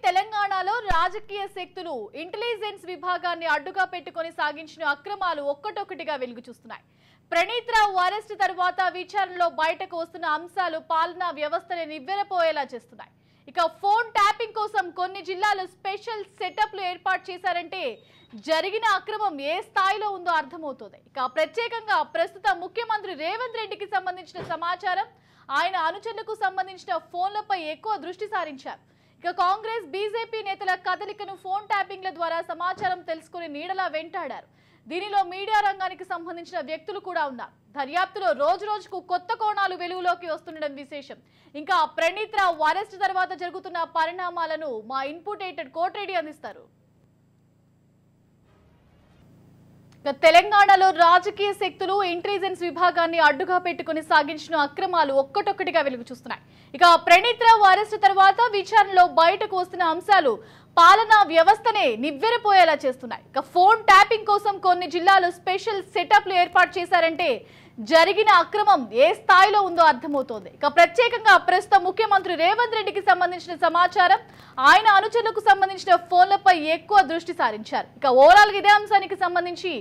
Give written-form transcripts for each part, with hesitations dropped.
తెలంగాణలో రాజకీయ శక్తులు ఇంటెలిజెన్స్ విభాగాన్ని అడ్డుగా పెట్టుకొని సాగించిన అక్రమాలు ఒక్కటొక్కటిగా వెలుగు చూస్తున్నాయి. ప్రణీత్ రావు అరెస్ట్ తర్వాత విచారణలో బయటకు వస్తున్న అంశాలు పాలనా వ్యవస్థని నివ్వెరపోయేలా చేస్తున్నాయి. ఇక ఫోన్ ట్యాపింగ్ కోసం కొన్ని జిల్లాలు స్పెషల్ సెటప్లు ఏర్పాటు చేశారంటే జరిగిన అక్రమం ఏ స్థాయిలో ఉందో అర్థమవుతోంది. ఇక ప్రత్యేకంగా ప్రస్తుత ముఖ్యమంత్రి రేవంత్ రెడ్డికి సంబంధించిన సమాచారం, ఆయన అనుచరులకు సంబంధించిన ఫోన్లపై ఎక్కువ దృష్టి సారించారు. ఇక కాంగ్రెస్ బీజేపీ నేతల కదలికను ఫోన్ ట్యాపింగ్ల ద్వారా సమాచారం తెలుసుకుని నీడలా వెంటాడారు. దీనిలో మీడియా రంగానికి సంబంధించిన వ్యక్తులు కూడా ఉన్నారు. దర్యాప్తులో రోజు రోజుకు కొత్త కోణాలు వెలుగులోకి వస్తుండడం విశేషం. ఇంకా ప్రణీత్ రావు అరెస్ట్ తర్వాత జరుగుతున్న పరిణామాలను మా ఇన్పుట్ ఎడిటర్ కోటిరెడ్డి అందిస్తారు. తెలంగాణలో రాజకీయ శక్తులు ఇంటెలిజెన్స్ విభాగాన్ని అడ్డుగా పెట్టుకుని సాగించిన అక్రమాలు ఒక్కటొక్కటిగా వెలుగు చూస్తున్నాయి. ఇక ప్రణీత్ రావు అరెస్టు తర్వాత విచారణలో బయటకు వస్తున్న అంశాలు పాలనా వ్యవస్థనే నివ్వెరపోయేలా చేస్తున్నాయి. ఇక ఫోన్ ట్యాపింగ్ కోసం కొన్ని జిల్లాలు స్పెషల్ సెటప్లు ఏర్పాటు చేశారంటే జరిగిన అక్రమం ఏ స్థాయిలో ఉందో అర్థమవుతోంది. ఇక ప్రత్యేకంగా ప్రస్తుత ముఖ్యమంత్రి రేవంత్ రెడ్డికి సంబంధించిన సమాచారం, ఆయన అనుచరులకు సంబంధించిన ఫోన్లపై ఎక్కువ దృష్టి సారించారు. ఇక ఓవరాల్ ఇదే అంశానికి సంబంధించి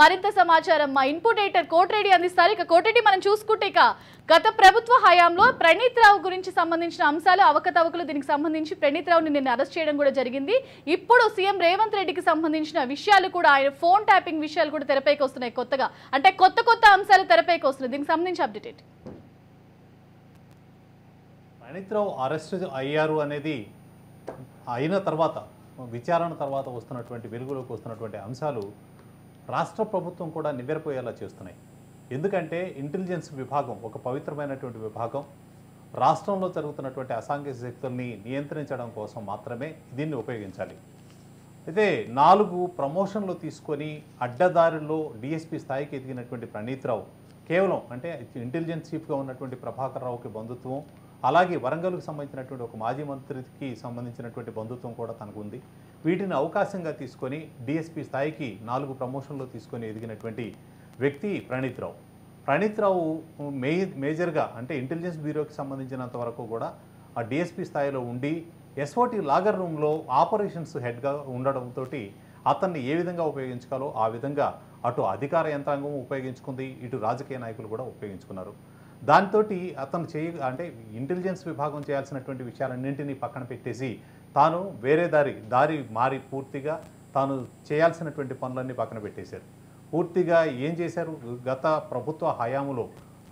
మరింత సమాచారం మా ఇన్పుట్ ఎడిటర్ కోటిరెడ్డి అందిస్తారు. ఇక కోటిరెడ్డి, మనం చూసుకుంటే ఇక గత ప్రభుత్వ హయాంలో ప్రణీత్ రావు గురించి సంబంధించిన అంశాలు, అవకతవకలు, దీనికి సంబంధించి ప్రణీత్ రావుని నిన్న అరెస్ట్ చేయడం కూడా జరిగింది. ఇప్పుడు సీఎం రేవంత్ రెడ్డికి సంబంధించిన విషయాలు కూడా, ఆయన ఫోన్ ట్యాపింగ్ విషయాలు కూడా తెరపైకి వస్తున్నాయి. కొత్తగా అంటే కొత్త అంశాలు తెరపైకి వస్తున్నాయి. దీనికి సంబంధించి అప్డేట్. ప్రణీత్ రావు అరెస్ట్ అయ్యారు అనేది అయిన తర్వాత, విచారణ తర్వాత వస్తున్నటువంటి వెలుగులోకి వస్తున్నటువంటి అంశాలు రాష్ట్ర ప్రభుత్వం కూడా నివ్వెరపోయేలా చేస్తున్నాయి. ఎందుకంటే ఇంటెలిజెన్స్ విభాగం ఒక పవిత్రమైనటువంటి విభాగం. రాష్ట్రంలో జరుగుతున్నటువంటి అసాంఘిక శక్తుల్ని నియంత్రించడం కోసం మాత్రమే దీన్ని ఉపయోగించాలి. అయితే 4 ప్రమోషన్లు తీసుకొని అడ్డదారిలో డిఎస్పీ స్థాయికి ఎదిగినటువంటి ప్రణీత్ రావు కేవలం అంటే ఇంటెలిజెన్స్ చీఫ్గా ఉన్నటువంటి ప్రభాకర్ రావుకి బంధుత్వం, అలాగే వరంగల్కు సంబంధించినటువంటి ఒక మాజీ మంత్రికి సంబంధించినటువంటి బంధుత్వం కూడా తనకు ఉంది. వీటిని అవకాశంగా తీసుకొని డిఎస్పీ స్థాయికి 4 ప్రమోషన్లు తీసుకొని ఎదిగినటువంటి వ్యక్తి ప్రణీత్ రావు. ప్రణీత్ రావు మేజర్గా అంటే ఇంటెలిజెన్స్ బ్యూరోకి సంబంధించినంత వరకు కూడా ఆ డిఎస్పీ స్థాయిలో ఉండి ఎస్ఓటి లాగర్ రూమ్లో ఆపరేషన్స్ హెడ్గా ఉండడంతో అతన్ని ఏ విధంగా ఉపయోగించుకోవాలో ఆ విధంగా అటు అధికార యంత్రాంగం ఉపయోగించుకుంది, ఇటు రాజకీయ నాయకులు కూడా ఉపయోగించుకున్నారు. దాంతో అతను అంటే ఇంటెలిజెన్స్ విభాగం చేయాల్సినటువంటి విషయాలన్నింటినీ పక్కన పెట్టేసి తాను వేరే దారి మారి పూర్తిగా తాను చేయాల్సినటువంటి పనులన్నీ పక్కన పెట్టేశారు. పూర్తిగా ఏం చేశారు, గత ప్రభుత్వ హయాంలో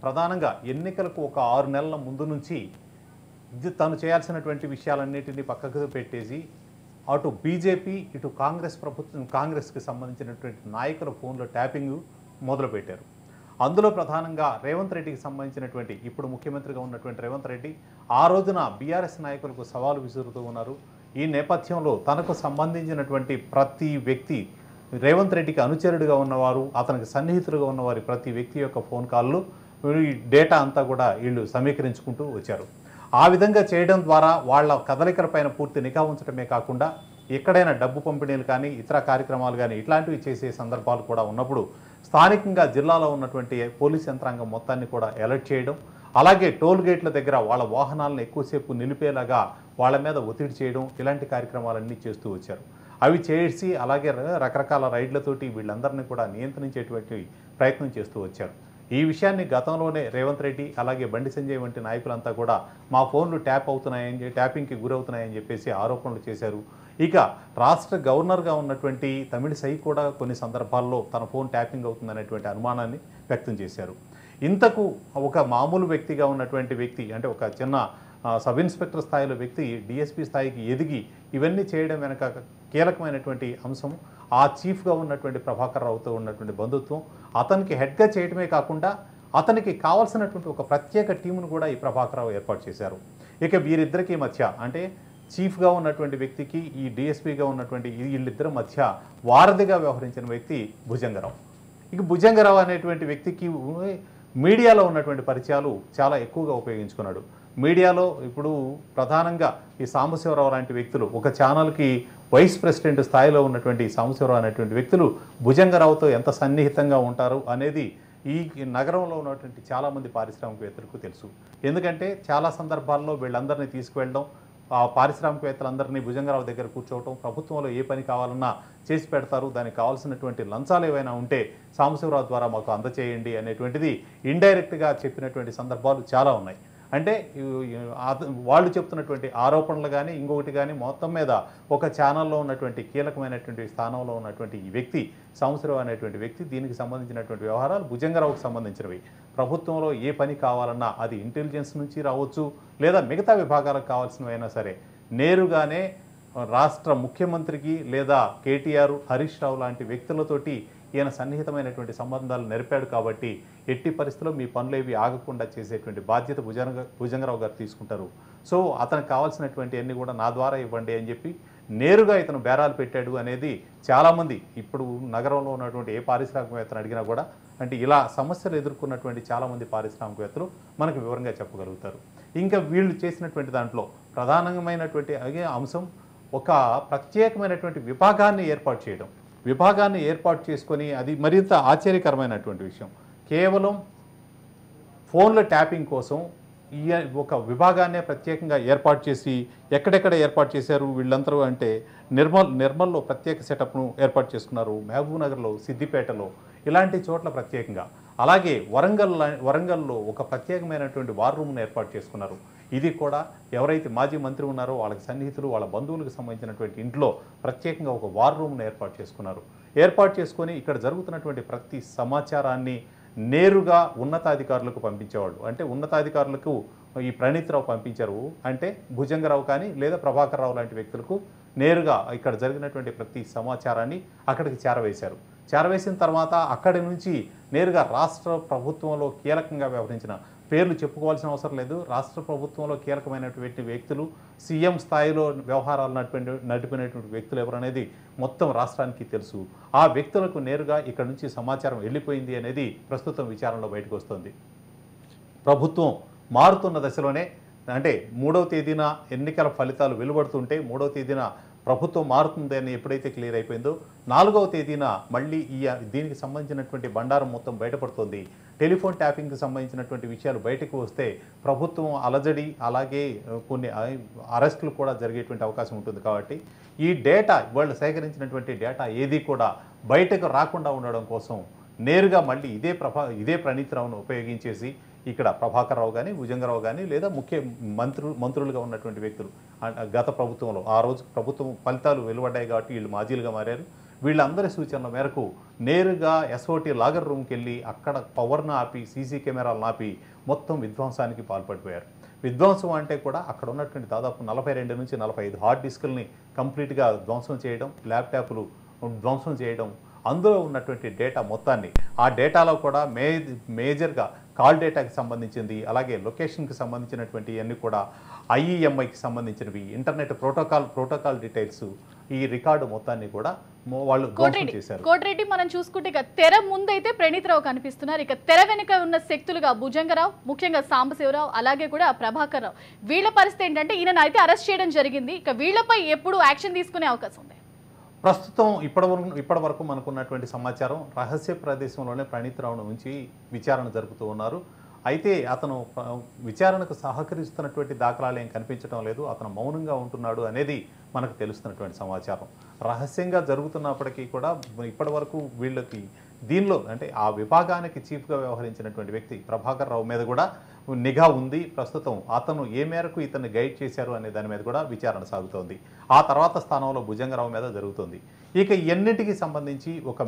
ప్రధానంగా ఎన్నికలకు ఒక 6 నెలల ముందు నుంచి తను చేయాల్సినటువంటి విషయాలన్నింటినీ పక్కకు పెట్టేసి అటు బీజేపీ ఇటు కాంగ్రెస్కి సంబంధించినటువంటి నాయకుల ఫోన్లో ట్యాపింగ్ మొదలుపెట్టారు. అందులో ప్రధానంగా రేవంత్ రెడ్డికి సంబంధించినటువంటి ఇప్పుడు ముఖ్యమంత్రిగా ఉన్నటువంటి రేవంత్ రెడ్డి ఆ రోజున బీఆర్ఎస్ నాయకులకు సవాలు విసురుతూ ఉన్నారు. ఈ నేపథ్యంలో తనకు సంబంధించినటువంటి ప్రతి వ్యక్తి, రేవంత్ రెడ్డికి అనుచరుడిగా ఉన్నవారు, అతనికి సన్నిహితులుగా ఉన్నవారి ప్రతి వ్యక్తి యొక్క ఫోన్ కాళ్ళు, ఈ డేటా అంతా కూడా వీళ్ళు సమీకరించుకుంటూ వచ్చారు. ఆ విధంగా చేయడం ద్వారా వాళ్ళ కదలికలపైన పూర్తి నిఘా ఉంచడమే కాకుండా ఎక్కడైనా డబ్బు పంపిణీలు కానీ ఇతర కార్యక్రమాలు కానీ ఇట్లాంటివి చేసే సందర్భాలు కూడా ఉన్నప్పుడు స్థానికంగా జిల్లాలో ఉన్నటువంటి పోలీస్ యంత్రాంగం మొత్తాన్ని కూడా అలర్ట్ చేయడం, అలాగే టోల్ గేట్ల దగ్గర వాళ్ళ వాహనాలను ఎక్కువసేపు నిలిపేలాగా వాళ్ళ మీద ఒత్తిడి చేయడం, ఇలాంటి కార్యక్రమాలన్నీ చేస్తూ వచ్చారు. అవి చేసి అలాగే రకరకాల రైడ్లతోటి వీళ్ళందరినీ కూడా నియంత్రించేటువంటి ప్రయత్నం చేస్తూ వచ్చారు. ఈ విషయాన్ని గతంలోనే రేవంత్ రెడ్డి అలాగే బండి సంజయ్ వంటి నాయకులంతా కూడా మా ఫోన్లు ట్యాపింగ్కి గురవుతున్నాయని చెప్పేసి ఆరోపణలు చేశారు. ఇక రాష్ట్ర గవర్నర్గా ఉన్నటువంటి తమిళిసై కూడా కొన్ని సందర్భాల్లో తన ఫోన్ ట్యాపింగ్ అవుతుందనేటువంటి అనుమానాన్ని వ్యక్తం చేశారు. ఇంతకు ఒక మామూలు వ్యక్తిగా ఉన్నటువంటి వ్యక్తి అంటే ఒక చిన్న సబ్ ఇన్స్పెక్టర్ స్థాయిలో వ్యక్తి డిఎస్పీ స్థాయికి ఎదిగి ఇవన్నీ చేయడం వెనక కీలకమైనటువంటి అంశం ఆ చీఫ్గా ఉన్నటువంటి ప్రభాకర్ రావుతో ఉన్నటువంటి బంధుత్వం. అతనికి హెడ్గా చేయడమే కాకుండా అతనికి కావాల్సినటువంటి ఒక ప్రత్యేక టీమును కూడా ఈ ప్రభాకర్ రావు ఏర్పాటు చేశారు. ఇక వీరిద్దరికీ మధ్య అంటే చీఫ్గా ఉన్నటువంటి వ్యక్తికి ఈ డిఎస్పీగా ఉన్నటువంటి వీళ్ళిద్దరి మధ్య వారధిగా వ్యవహరించిన వ్యక్తి భుజంగరావు. ఇక భుజంగరావు అనేటువంటి వ్యక్తికి మీడియాలో ఉన్నటువంటి పరిచయాలు చాలా ఎక్కువగా ఉపయోగించుకున్నాడు. మీడియాలో ఇప్పుడు ప్రధానంగా ఈ సాంబశివరావు లాంటి వ్యక్తులు, ఒక ఛానల్కి వైస్ ప్రెసిడెంట్ స్థాయిలో ఉన్నటువంటి సాంబశివరావు అనేటువంటి వ్యక్తులు భుజంగరావుతో ఎంత సన్నిహితంగా ఉంటారు అనేది ఈ నగరంలో ఉన్నటువంటి చాలామంది పారిశ్రామికవేత్తలకు తెలుసు. ఎందుకంటే చాలా సందర్భాల్లో వీళ్ళందరినీ తీసుకువెళ్ళడం, ఆ పారిశ్రామికవేత్తలందరినీ భుజంగరావు దగ్గర కూర్చోవటం, ప్రభుత్వంలో ఏ పని కావాలన్నా చేసి పెడతారు, దానికి కావాల్సినటువంటి లంచాలు ఏవైనా ఉంటే సాంబశివరావు ద్వారా మాకు అందచేయండి అనేటువంటిది ఇండైరెక్ట్గా చెప్పినటువంటి సందర్భాలు చాలా ఉన్నాయి. అంటే వాళ్ళు చెప్తున్నటువంటి ఆరోపణలు కానీ ఇంకొకటి కానీ మొత్తం మీద ఒక ఛానల్లో ఉన్నటువంటి కీలకమైనటువంటి స్థానంలో ఉన్నటువంటి ఈ వ్యక్తి సాంబశివరావు అనేటువంటి వ్యక్తి దీనికి సంబంధించినటువంటి వ్యవహారాలు భుజంగరావుకు సంబంధించినవి. ప్రభుత్వంలో ఏ పని కావాలన్నా అది ఇంటెలిజెన్స్ నుంచి రావచ్చు, లేదా మిగతా విభాగాలకు కావాల్సినవైనా సరే నేరుగానే రాష్ట్ర ముఖ్యమంత్రికి లేదా కేటీఆర్, హరీష్ రావు లాంటి వ్యక్తులతోటి ఈయన సన్నిహితమైనటువంటి సంబంధాలు నెరిపాడు కాబట్టి ఎట్టి పరిస్థితుల్లో మీ పనులేవి ఆగకుండా చేసేటువంటి బాధ్యత భుజంగరావు గారు తీసుకుంటారు. సో అతనికి కావాల్సినటువంటి అన్ని కూడా నా ద్వారా ఇవ్వండి అని చెప్పి నేరుగా ఇతను బేరాలు పెట్టాడు అనేది చాలామంది ఇప్పుడు నగరంలో ఉన్నటువంటి ఏ పారిశ్రామికవేత్తను అడిగినా కూడా అంటే ఇలా సమస్యలు ఎదుర్కొన్నటువంటి చాలామంది పారిశ్రామికవేత్తలు మనకు వివరంగా చెప్పగలుగుతారు. ఇంకా వీళ్ళు చేసినటువంటి దాంట్లో ప్రధానమైనటువంటి అంశం ఒక ప్రత్యేకమైనటువంటి విభాగాన్ని ఏర్పాటు చేసుకొని అది మరింత ఆశ్చర్యకరమైనటువంటి విషయం. కేవలం ఫోన్ల ట్యాపింగ్ కోసం ఈ ఒక విభాగాన్నే ప్రత్యేకంగా ఏర్పాటు చేసి ఎక్కడెక్కడ ఏర్పాటు చేశారు వీళ్ళందరూ అంటే నిర్మల్లో ప్రత్యేక సెటప్ను ఏర్పాటు చేసుకున్నారు, మహబూబ్నగర్లో, సిద్దిపేటలో ఇలాంటి చోట్ల ప్రత్యేకంగా, అలాగే వరంగల్లో ఒక ప్రత్యేకమైనటువంటి వార్ రూమ్ను ఏర్పాటు చేసుకున్నారు. ఇది కూడా ఎవరైతే మాజీ మంత్రి ఉన్నారో వాళ్ళకి సన్నిహితులు, వాళ్ళ బంధువులకు సంబంధించినటువంటి ఇంట్లో ప్రత్యేకంగా ఒక వార్ రూమ్ను ఏర్పాటు చేసుకున్నారు. ఏర్పాటు చేసుకొని ఇక్కడ జరుగుతున్నటువంటి ప్రతి సమాచారాన్ని నేరుగా ఉన్నతాధికారులకు పంపించేవాళ్ళు. అంటే ఉన్నతాధికారులకు ఈ ప్రణీత్ రావు పంపించారు అంటే భుజంగరావు కానీ లేదా ప్రభాకర్ రావు లాంటి వ్యక్తులకు నేరుగా ఇక్కడ జరిగినటువంటి ప్రతి సమాచారాన్ని అక్కడికి చేరవేసిన తర్వాత అక్కడి నుంచి నేరుగా రాష్ట్ర ప్రభుత్వంలో కీలకంగా వ్యవహరించిన పేర్లు చెప్పుకోవాల్సిన అవసరం లేదు, రాష్ట్ర ప్రభుత్వంలో కీలకమైనటువంటి వ్యక్తులు, సీఎం స్థాయిలో వ్యవహారాలు నడిపినటువంటి వ్యక్తులు ఎవరనేది మొత్తం రాష్ట్రానికి తెలుసు. ఆ వ్యక్తులకు నేరుగా ఇక్కడ నుంచి సమాచారం వెళ్ళిపోయింది అనేది ప్రస్తుతం విచారణలో బయటకు వస్తుంది. ప్రభుత్వం మారుతున్న దశలోనే అంటే 3వ తేదీన ఎన్నికల ఫలితాలు వెలువడుతుంటే 3వ తేదీన ప్రభుత్వం మారుతుంది అని ఎప్పుడైతే క్లియర్ అయిపోయిందో 4వ తేదీన మళ్ళీ దీనికి సంబంధించినటువంటి బండారం మొత్తం బయటపడుతుంది. టెలిఫోన్ ట్యాపింగ్కి సంబంధించినటువంటి విషయాలు బయటకు వస్తే ప్రభుత్వం అలజడి అలాగే కొన్ని అరెస్టులు కూడా జరిగేటువంటి అవకాశం ఉంటుంది. కాబట్టి ఈ డేటా వాళ్ళు సేకరించినటువంటి డేటా ఏది కూడా బయటకు రాకుండా ఉండడం కోసం నేరుగా మళ్ళీ ఇదే ప్రణీత్ రావును ఉపయోగించేసి ఇక్కడ ప్రభాకర్ రావు కానీ భుజంగరావు కానీ లేదా ముఖ్య మంత్రులుగా ఉన్నటువంటి వ్యక్తులు గత ప్రభుత్వంలో ఆ రోజు ప్రభుత్వం ఫలితాలు వెలువడ్డాయి కాబట్టి వీళ్ళు మాజీలుగా మారారు. వీళ్ళందరి సూచనల మేరకు నేరుగా ఎస్ఓటీ లాగర్ రూమ్కి వెళ్ళి అక్కడ పవర్ను ఆపి సీసీ కెమెరాలను ఆపి మొత్తం విధ్వంసానికి పాల్పడిపోయారు. విధ్వంసం అంటే కూడా అక్కడ ఉన్నటువంటి దాదాపు 42 నుంచి 45 హార్డ్ డిస్కుల్ని కంప్లీట్గా ధ్వంసం చేయడం, ల్యాప్టాప్లు ధ్వంసం చేయడం, అందులో ఉన్నటువంటి డేటా మొత్తాన్ని ఆ డేటాలో కూడా మేజర్గా కాల్ డేటాకి సంబంధించింది అలాగే లొకేషన్కి సంబంధించినటువంటి అన్ని కూడా ఐఈఎంఐకి సంబంధించినవి ఇంటర్నెట్ ప్రోటోకాల్ డీటెయిల్స్ ఈ రికార్డు మొత్తాన్ని కూడా వాళ్ళు ధ్వంసం చేశారు. కోటిరెడ్డి మనం చూసుకుంటే ఇక తెర ముందైతే ప్రణీత్ రావు కనిపిస్తున్నారు, ఇక తెర వెనుక ఉన్న శక్తులుగా భుజంగరావు, ముఖ్యంగా సాంబశివరావు అలాగే కూడా ప్రభాకర్ రావు, వీళ్ళ పరిస్థితి ఏంటంటే ఈయన అయితే అరెస్ట్ చేయడం జరిగింది, ఇక వీళ్ళపై ఎప్పుడు యాక్షన్ తీసుకునే అవకాశం ఉంది? ప్రస్తుతం ఇప్పటి వరకు మనకున్నటువంటి సమాచారం రహస్య ప్రదేశంలోనే ప్రణీత్ రావును ఉంచి విచారణ జరుపుతూ ఉన్నారు. అయితే అతను విచారణకు సహకరిస్తున్నటువంటి దాఖలాలు ఏం కనిపించడం లేదు, అతను మౌనంగా ఉంటున్నాడు అనేది మనకు తెలుస్తున్నటువంటి సమాచారం. రహస్యంగా జరుగుతున్నప్పటికీ కూడా ఇప్పటి వరకు వీళ్ళకి దీనిలో అంటే ఆ విభాగానికి చీఫ్గా వ్యవహరించినటువంటి వ్యక్తి ప్రభాకర్ రావు మీద కూడా నిఘా ఉంది. ప్రస్తుతం అతను ఏ మేరకు ఇతన్ని గైడ్ చేశారు అనే దాని మీద కూడా విచారణ సాగుతోంది. ఆ తర్వాత స్థానంలో భుజంగరావు మీద జరుగుతుంది. ఇక ఎన్నింటికి సంబంధించి ఒక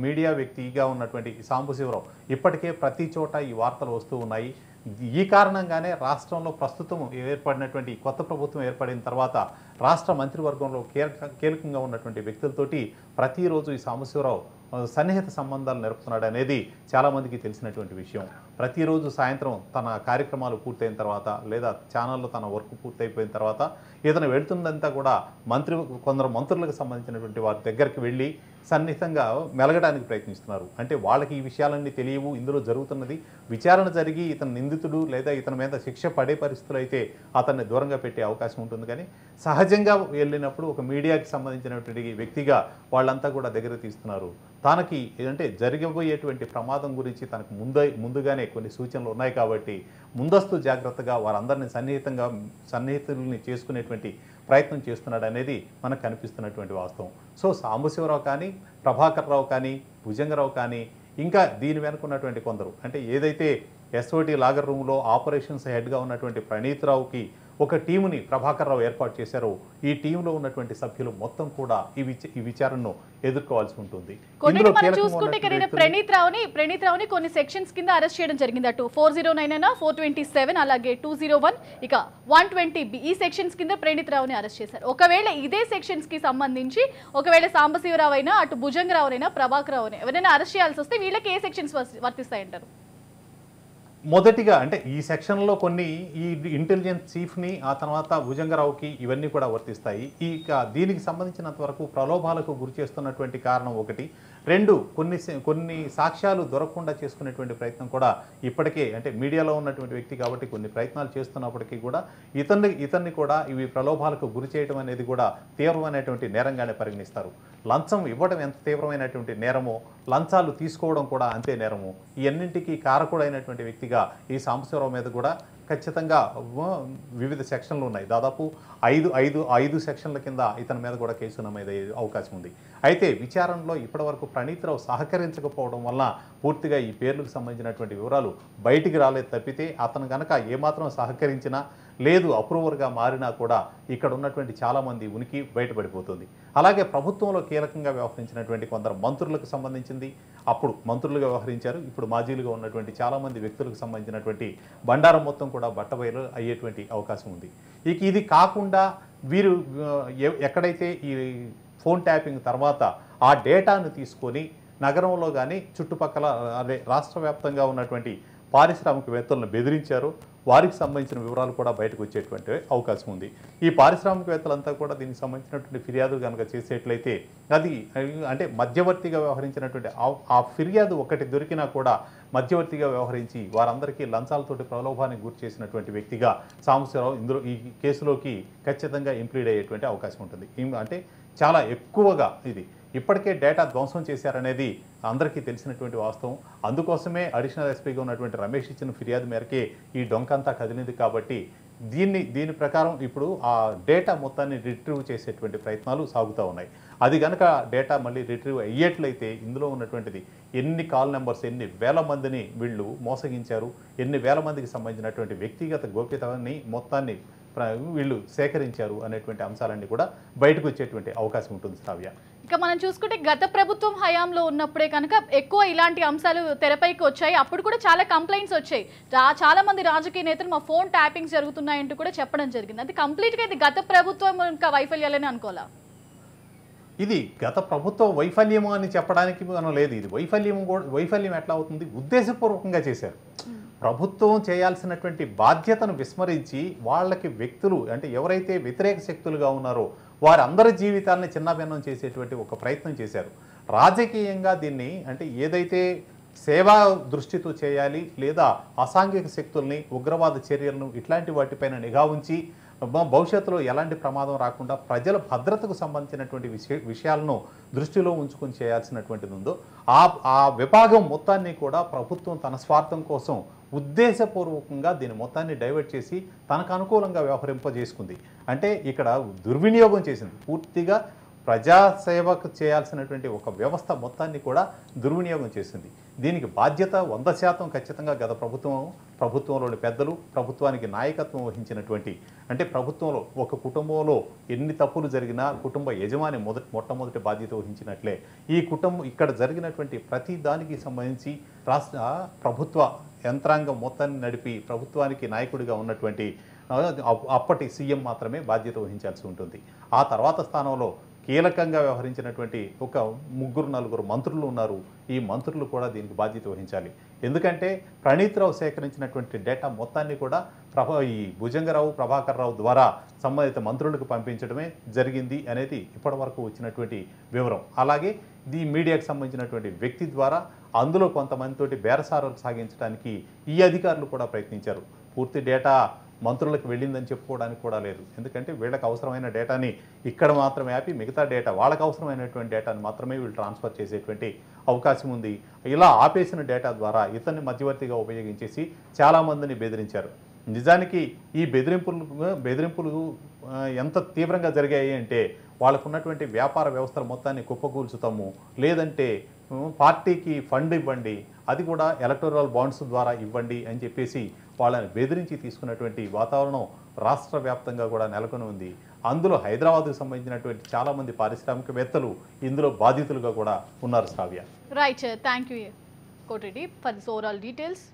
మీడియా వ్యక్తిగా ఉన్నటువంటి సాంబశివరావు ఇప్పటికే ప్రతి చోట ఈ వార్తలు వస్తూ ఉన్నాయి. ఈ కారణంగానే రాష్ట్రంలో ప్రస్తుతం ఏర్పడినటువంటి కొత్త ప్రభుత్వం ఏర్పడిన తర్వాత రాష్ట్ర మంత్రివర్గంలో కీలకంగా ఉన్నటువంటి వ్యక్తులతోటి ప్రతిరోజు ఈ సాంబశివరావు సన్నిహిత సంబంధాలు నెరుపుతున్నాడు అనేది చాలామందికి తెలిసినటువంటి విషయం. ప్రతిరోజు సాయంత్రం తన కార్యక్రమాలు పూర్తయిన తర్వాత లేదా ఛానల్లో తన వర్క్ పూర్తయిపోయిన తర్వాత ఇతను వెళుతుందంతా కూడా కొందరు మంత్రులకు సంబంధించినటువంటి వారి దగ్గరికి వెళ్ళి సన్నిహితంగా మెలగడానికి ప్రయత్నిస్తున్నారు. అంటే వాళ్ళకి ఈ విషయాలన్నీ తెలియవు, ఇందులో జరుగుతున్నది విచారణ జరిగి ఇతను నిందితుడు లేదా ఇతని మీద శిక్ష పడే పరిస్థితులు అయితే అతన్ని దూరంగా పెట్టే అవకాశం ఉంటుంది. కానీ సహజంగా వెళ్ళినప్పుడు ఒక మీడియాకి సంబంధించినటువంటి వ్యక్తిగా వాళ్ళంతా కూడా దగ్గర తీస్తున్నారు. తనకి అంటే జరగబోయేటువంటి ప్రమాదం గురించి తనకు ముందుగానే ముందుగానే కొన్ని సూచనలు ఉన్నాయి కాబట్టి ముందస్తు జాగ్రత్తగా వారందరినీ సన్నిహితుల్ని చేసుకునేటువంటి ప్రయత్నం చేస్తున్నాడు అనేది మనకు కనిపిస్తున్నటువంటి వాస్తవం. సో సాంబశివరావు కానీ, ప్రభాకర్ రావు కానీ, భుజంగరావు కానీ, ఇంకా దీని వెనుక ఉన్నటువంటి కొందరు అంటే ఏదైతే ఎస్ఓటి లాగర్ రూమ్లో ఆపరేషన్స్ హెడ్గా ఉన్నటువంటి ప్రణీత్ రావుకి ఒక టీముని ప్రభాకర్ రావు ఏర్పాటు చేశారో ఈ టీంలో ఉన్నటువంటి సభ్యులు మొత్తం కూడా ఈ విచారణను ఎదుర్కోవాల్సి ఉంటుంది. చూసుకుంటే ప్రణీత్ రావుని కొన్ని సెక్షన్స్ కింద అరెస్ట్ చేయడం జరిగింది. అటు 409 అయినా 427 అలాగే 201 ఇక 120B ఈ సెక్షన్స్ కింద ప్రణీత్ రావుని అరెస్ట్ చేశారు. ఒకవేళ ఇదే సెక్షన్స్ కి సంబంధించి ఒకవేళ సాంబశివరావు అయినా అటు భుజంగరావు అయినా ప్రభాకర్ రావు ఎవరైనా అరెస్ట్ చేయాల్సి వస్తే వీళ్ళకి ఏ సెక్షన్స్ వర్తిస్తాయంటారు? మొదటిగా అంటే ఈ సెక్షన్లో కొన్ని ఈ ఇంటెలిజెన్స్ చీఫ్ని ఆ తర్వాత భుజంగరావుకి ఇవన్నీ కూడా వర్తిస్తాయి. దీనికి సంబంధించినంత వరకు ప్రలోభాలకు గురి చేస్తున్నటువంటి కారణం ఒకటి. రెండు, కొన్ని సాక్ష్యాలు దొరకకుండా చేసుకునేటువంటి ప్రయత్నం కూడా ఇప్పటికే అంటే మీడియాలో ఉన్నటువంటి వ్యక్తి కాబట్టి కొన్ని ప్రయత్నాలు చేస్తున్నప్పటికీ కూడా ఇతన్ని కూడా ఇవి ప్రలోభాలకు గురి చేయడం అనేది కూడా తీవ్రమైనటువంటి నేరంగానే పరిగణిస్తారు. లంచం ఇవ్వడం ఎంత తీవ్రమైనటువంటి నేరమో లంచాలు తీసుకోవడం కూడా అంతే నేరము. ఈ అన్నింటికీ కారకుడైనటువంటి వ్యక్తిగా ఈ సాంబశివరావు మీద కూడా ఖచ్చితంగా వివిధ సెక్షన్లు ఉన్నాయి. దాదాపు ఐదు సెక్షన్ల కింద ఇతని మీద కూడా కేసు నమోదయ్యే అవకాశం ఉంది. అయితే విచారణలో ఇప్పటివరకు ప్రణీత్ రావు సహకరించకపోవడం వల్ల పూర్తిగా ఈ పేర్లకు సంబంధించినటువంటి వివరాలు బయటికి రాలేదు తప్పితే అతను కనుక ఏమాత్రం సహకరించినా లేదు అప్రూవర్గా మారినా కూడా ఇక్కడ ఉన్నటువంటి చాలామంది ఉనికి బయటపడిపోతుంది. అలాగే ప్రభుత్వంలో కీలకంగా వ్యవహరించినటువంటి కొందరు మంత్రులకు సంబంధించింది, అప్పుడు మంత్రులుగా వ్యవహరించారు, ఇప్పుడు మాజీలుగా ఉన్నటువంటి చాలామంది వ్యక్తులకు సంబంధించినటువంటి బండారం మొత్తం కూడా బట్టబయలు అయ్యేటువంటి అవకాశం ఉంది. ఇది కాకుండా వీరు ఎక్కడైతే ఈ ఫోన్ ట్యాపింగ్ తర్వాత ఆ డేటాను తీసుకొని నగరంలో కానీ చుట్టుపక్కల అదే రాష్ట్ర వ్యాప్తంగా ఉన్నటువంటి పారిశ్రామికవేత్తలను బెదిరించారు, వారికి సంబంధించిన వివరాలు కూడా బయటకు వచ్చేటువంటి అవకాశం ఉంది. ఈ పారిశ్రామికవేత్తలంతా కూడా దీనికి సంబంధించినటువంటి ఫిర్యాదు కనుక చేసేట్లయితే అది అంటే మధ్యవర్తిగా వ్యవహరించినటువంటి ఆ ఫిర్యాదు ఒకటి దొరికినా కూడా మధ్యవర్తిగా వ్యవహరించి వారందరికీ లంచాలతోటి ప్రలోభానికి గురి చేసినటువంటి వ్యక్తిగా సాంబశివరావు ఇందులో ఈ కేసులోకి ఖచ్చితంగా ఇంప్లీడ్ అయ్యేటువంటి అవకాశం ఉంటుంది. అంటే చాలా ఎక్కువగా ఇది ఇప్పటికే డేటా ధ్వంసం చేశారనేది అందరికీ తెలిసినటువంటి వాస్తవం. అందుకోసమే అడిషనల్ ఎస్పీగా ఉన్నటువంటి రమేష్ ఇచ్చిన ఫిర్యాదు మేరకే ఈ డొంకంతా కదిలింది కాబట్టి దీని ప్రకారం ఇప్పుడు ఆ డేటా మొత్తాన్ని రిట్రీవ్ చేసేటువంటి ప్రయత్నాలు సాగుతూ ఉన్నాయి. అది కనుక డేటా మళ్ళీ రిట్రీవ్ అయ్యేట్లయితే ఇందులో ఉన్నటువంటిది ఎన్ని కాల్ నెంబర్స్, ఎన్ని వేల మందిని వీళ్ళు మోసగించారు, ఎన్ని వేల మందికి సంబంధించినటువంటి వ్యక్తిగత గోప్యతని మొత్తాన్ని వీళ్ళు సేకరించారు అనేటువంటి అంశాలన్నీ కూడా బయటకు వచ్చేటువంటి అవకాశం ఉంటుంది. శ్రావ్య, ఇక మనం చూసుకుంటే గత ప్రభుత్వం హయాంలో ఉన్నప్పుడే కనుక ఎక్కువ ఇలాంటి అంశాలు తెరపైకి వచ్చాయి. అప్పుడు కూడా చాలా కంప్లైంట్స్ వచ్చాయి. చాలా మంది రాజకీయ నేతలు మా ఫోన్ ట్యాపింగ్స్ జరుగుతున్నాయంటూ కూడా చెప్పడం జరిగింది. అది కంప్లీట్గా ఇది గత ప్రభుత్వం ఇంకా వైఫల్యాలని అనుకోవాలా? ఇది గత ప్రభుత్వ వైఫల్యము అని చెప్పడానికి మనం లేదు. ఇది వైఫల్యం ఎట్లా అవుతుంది? ఉద్దేశపూర్వకంగా చేశారు. ప్రభుత్వం చేయాల్సినటువంటి బాధ్యతను విస్మరించి వాళ్ళకి వ్యక్తులు అంటే ఎవరైతే వ్యతిరేక శక్తులుగా ఉన్నారో వారందరి జీవితాలని చిన్నభిన్నం చేసేటువంటి ఒక ప్రయత్నం చేశారు. రాజకీయంగా దీన్ని అంటే ఏదైతే సేవా దృష్టితో చేయాలి లేదా అసాంఘిక శక్తుల్ని, ఉగ్రవాద చర్యలను ఇట్లాంటి వాటిపైన నిఘా ఉంచి భవిష్యత్తులో ఎలాంటి ప్రమాదం రాకుండా ప్రజల భద్రతకు సంబంధించినటువంటి విషయాలను దృష్టిలో ఉంచుకొని చేయాల్సినటువంటిది ఉందో ఆ విభాగం మొత్తాన్ని కూడా ప్రభుత్వం తన స్వార్థం కోసం ఉద్దేశపూర్వకంగా దీని మొత్తాన్ని డైవర్ట్ చేసి తనకు అనుకూలంగా వ్యవహరింపజేసుకుంది. అంటే ఇక్కడ దుర్వినియోగం చేసింది. పూర్తిగా ప్రజాసేవకు చేయాల్సినటువంటి ఒక వ్యవస్థ మొత్తాన్ని కూడా దుర్వినియోగం చేసింది. దీనికి బాధ్యత 100% ఖచ్చితంగా గత ప్రభుత్వంలోని పెద్దలు, ప్రభుత్వానికి నాయకత్వం వహించినటువంటి అంటే ప్రభుత్వంలో ఒక కుటుంబంలో ఎన్ని తప్పులు జరిగినా కుటుంబ యజమాని మొట్టమొదటి బాధ్యత వహించినట్లే ఈ ఇక్కడ జరిగినటువంటి ప్రతి దానికి సంబంధించి ప్రభుత్వ యంత్రాంగం మొత్తాన్ని నడిపి ప్రభుత్వానికి నాయకుడిగా ఉన్నటువంటి అప్పటి సీఎం మాత్రమే బాధ్యత వహించాల్సి ఉంటుంది. ఆ తర్వాత స్థానంలో కీలకంగా వ్యవహరించినటువంటి ఒక 3-4 మంత్రులు ఉన్నారు. ఈ మంత్రులు కూడా దీనికి బాధ్యత వహించాలి. ఎందుకంటే ప్రణీత్ రావు సేకరించినటువంటి డేటా మొత్తాన్ని కూడా ఈ భుజంగరావు, ప్రభాకర్ రావు ద్వారా సంబంధిత మంత్రులకు పంపించడమే జరిగింది అనేది ఇప్పటివరకు వచ్చినటువంటి వివరం. అలాగే ఈ మీడియాకు సంబంధించినటువంటి వ్యక్తి ద్వారా అందులో కొంతమందితోటి బేరసారాలు సాగించడానికి ఈ అధికారులు కూడా ప్రయత్నించారు. పూర్తి డేటా మంత్రులకు వెళ్ళిందని చెప్పుకోవడానికి కూడా లేదు. ఎందుకంటే వీళ్ళకి అవసరమైన డేటాని ఇక్కడ మాత్రమే ఆపి మిగతా డేటా వాళ్ళకి అవసరమైనటువంటి డేటాని మాత్రమే వీళ్ళు ట్రాన్స్ఫర్ చేసేటువంటి అవకాశం ఉంది. ఇలా ఆపేసిన డేటా ద్వారా ఇతన్ని మధ్యవర్తిగా ఉపయోగించేసి చాలామందిని బెదిరించారు. నిజానికి ఈ బెదిరింపులు ఎంత తీవ్రంగా జరిగాయి అంటే వాళ్ళకు ఉన్నటువంటి వ్యాపార వ్యవస్థల మొత్తాన్ని కుప్పకూల్చుతాము, లేదంటే పార్టీకి ఫండ్ ఇవ్వండి, అది కూడా ఎలక్టోరల్ బాండ్స్ ద్వారా ఇవ్వండి అని చెప్పేసి వాళ్ళని బెదిరించి తీసుకున్నటువంటి వాతావరణం రాష్ట్ర వ్యాప్తంగా కూడా నెలకొని ఉంది. అందులో హైదరాబాద్కు సంబంధించినటువంటి చాలామంది పారిశ్రామికవేత్తలు ఇందులో బాధితులుగా కూడా ఉన్నారు. Shravya. Right, thank you Kotireddy for this overall details.